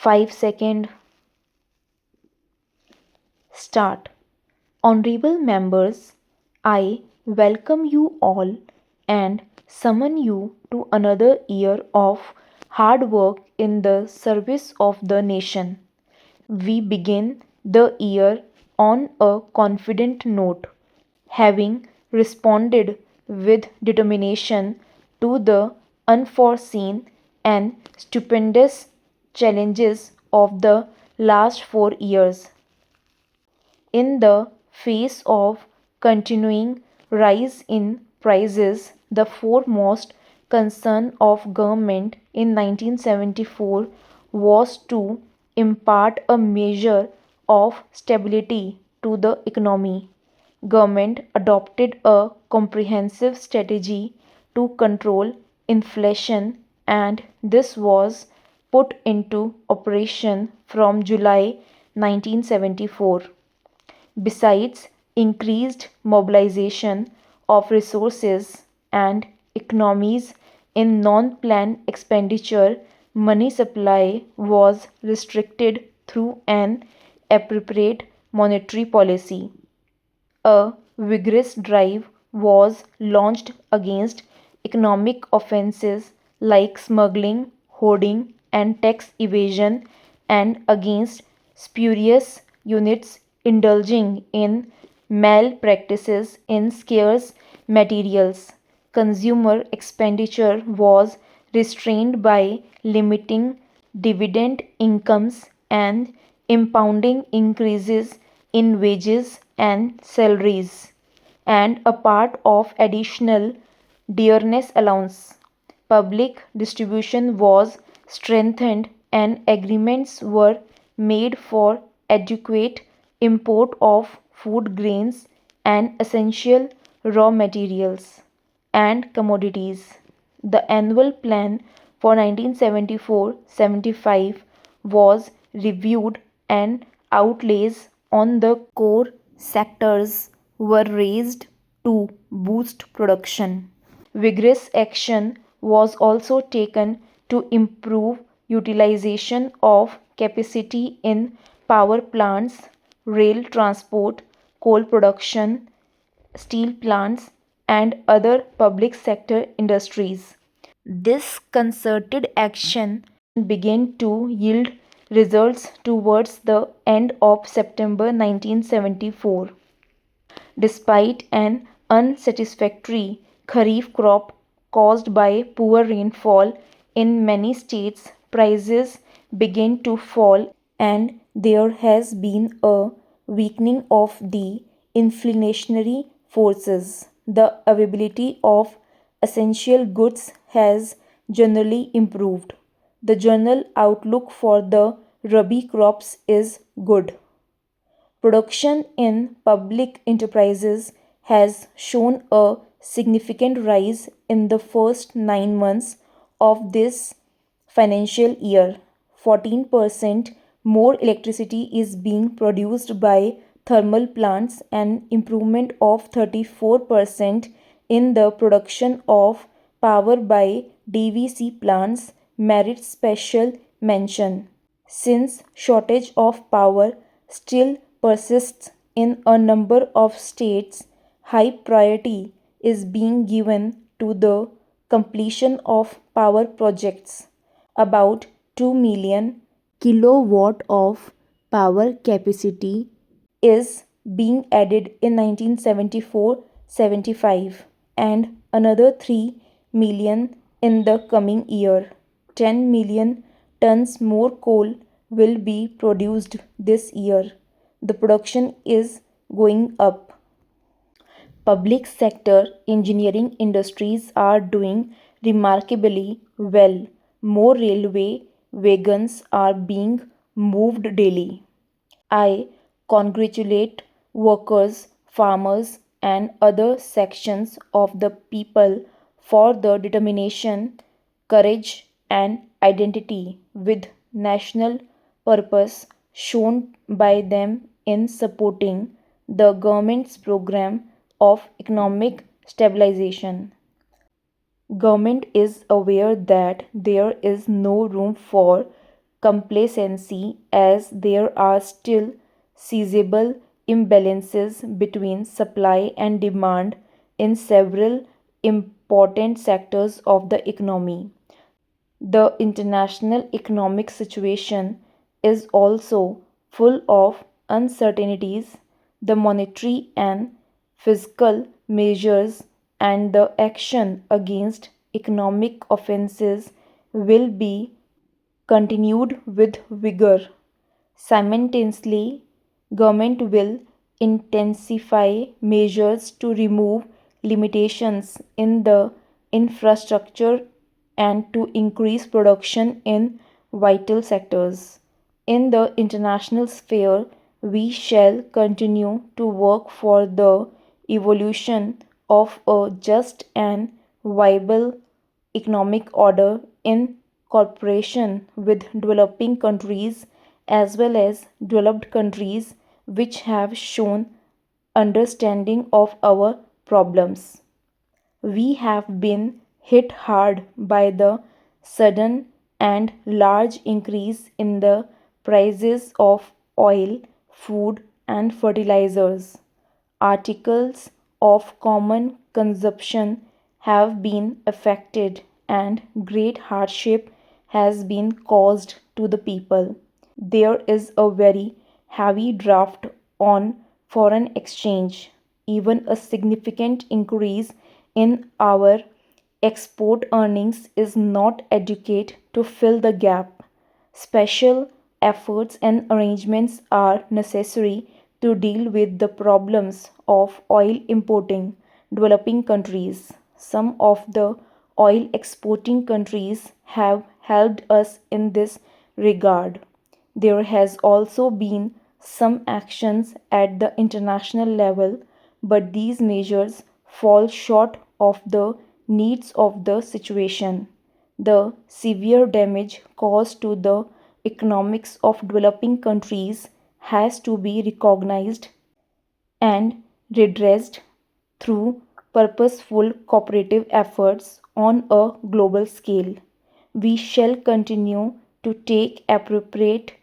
5 second start. Honorable members, I welcome you all and summon you to another year of hard work in the service of the nation. We begin the year on a confident note, having responded with determination to the unforeseen and stupendous challenges of the last 4 years. In the face of continuing rise in prices, the foremost concern of government in 1974 was to impart a measure of stability to the economy. Government adopted a comprehensive strategy to control inflation, and this was put into operation from July 1974. Besides increased mobilization of resources and economies in non planned expenditure, money supply was restricted through an appropriate monetary policy. A vigorous drive was launched against economic offences like smuggling, hoarding, and tax evasion, and against spurious units indulging in malpractices in scarce materials. Consumer expenditure was restrained by limiting dividend incomes and impounding increases in wages and salaries, and a part of additional dearness allowance. Public distribution was strengthened and agreements were made for adequate import of food grains and essential raw materials and commodities. The annual plan for 1974-75 was reviewed and outlays on the core sectors were raised to boost production. Vigorous action was also taken to improve utilization of capacity in power plants, rail transport, coal production, steel plants, and other public sector industries. This concerted action began to yield results towards the end of September 1974. Despite an unsatisfactory Kharif crop caused by poor rainfall in many states, prices began to fall and there has been a weakening of the inflationary forces. The availability of essential goods has generally improved. The general outlook for the Rabi crops is good. Production in public enterprises has shown a significant rise in the first 9 months of this financial year. 14% more electricity is being produced by thermal plants, and improvement of 34% in the production of power by DVC plants merits special mention. Since shortage of power still persists in a number of states, high priority is being given to the completion of power projects. About 2 million kilowatt of power capacity is being added in 1974-75 and another 3 million in the coming year. 10 million tons more coal will be produced this year. The production is going up. Public sector engineering industries are doing remarkably well. More railway wagons are being moved daily. I congratulate workers, farmers, and other sections of the people for the determination, courage, and identity with national purpose shown by them in supporting the government's program of economic stabilization. Government is aware that there is no room for complacency as there are still sizable imbalances between supply and demand in several important sectors of the economy. The international economic situation is also full of uncertainties. The monetary and fiscal measures and the action against economic offenses will be continued with vigor. Simultaneously, government will intensify measures to remove limitations in the infrastructure and to increase production in vital sectors. In the international sphere, we shall continue to work for the evolution of a just and viable economic order in cooperation with developing countries as well as developed countries which have shown understanding of our problems. We have been hit hard by the sudden and large increase in the prices of oil, food, and fertilizers. Articles of common consumption have been affected, and great hardship has been caused to the people. There is a very heavy draft on foreign exchange. Even a significant increase in our export earnings is not adequate to fill the gap. Special efforts and arrangements are necessary to deal with the problems of oil importing developing countries. Some of the oil exporting countries have helped us in this regard. There has also been some actions at the international level, but these measures fall short of the needs of the situation. The severe damage caused to the economics of developing countries has to be recognized and redressed through purposeful cooperative efforts on a global scale. We shall continue to take appropriate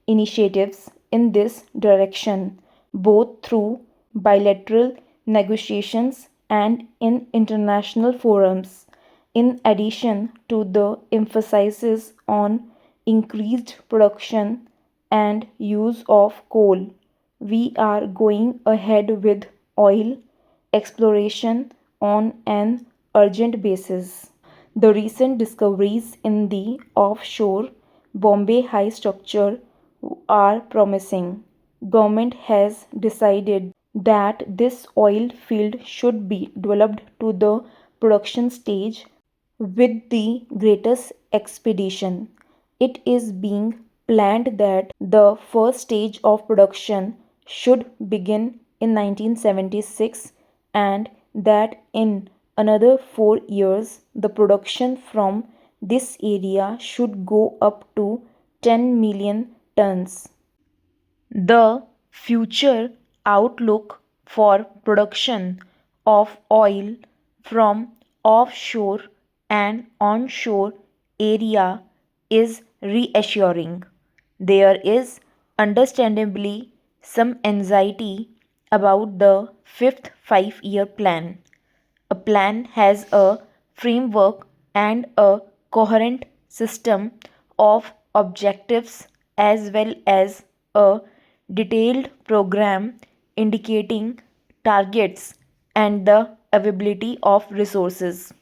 initiatives in this direction, both through bilateral negotiations and in international forums. In addition to the emphasis on increased production and use of coal, we are going ahead with oil exploration on an urgent basis. The recent discoveries in the offshore Bombay High structure are promising. Government has decided that this oil field should be developed to the production stage with the greatest expedition. It is being planned that the first stage of production should begin in 1976 and that in another 4 years the production from this area should go up to 10 million tons. The future outlook for production of oil from offshore and onshore area is reassuring. There is understandably some anxiety about the fifth 5 year plan. A plan has a framework and a coherent system of objectives as well as a detailed program indicating targets and the availability of resources.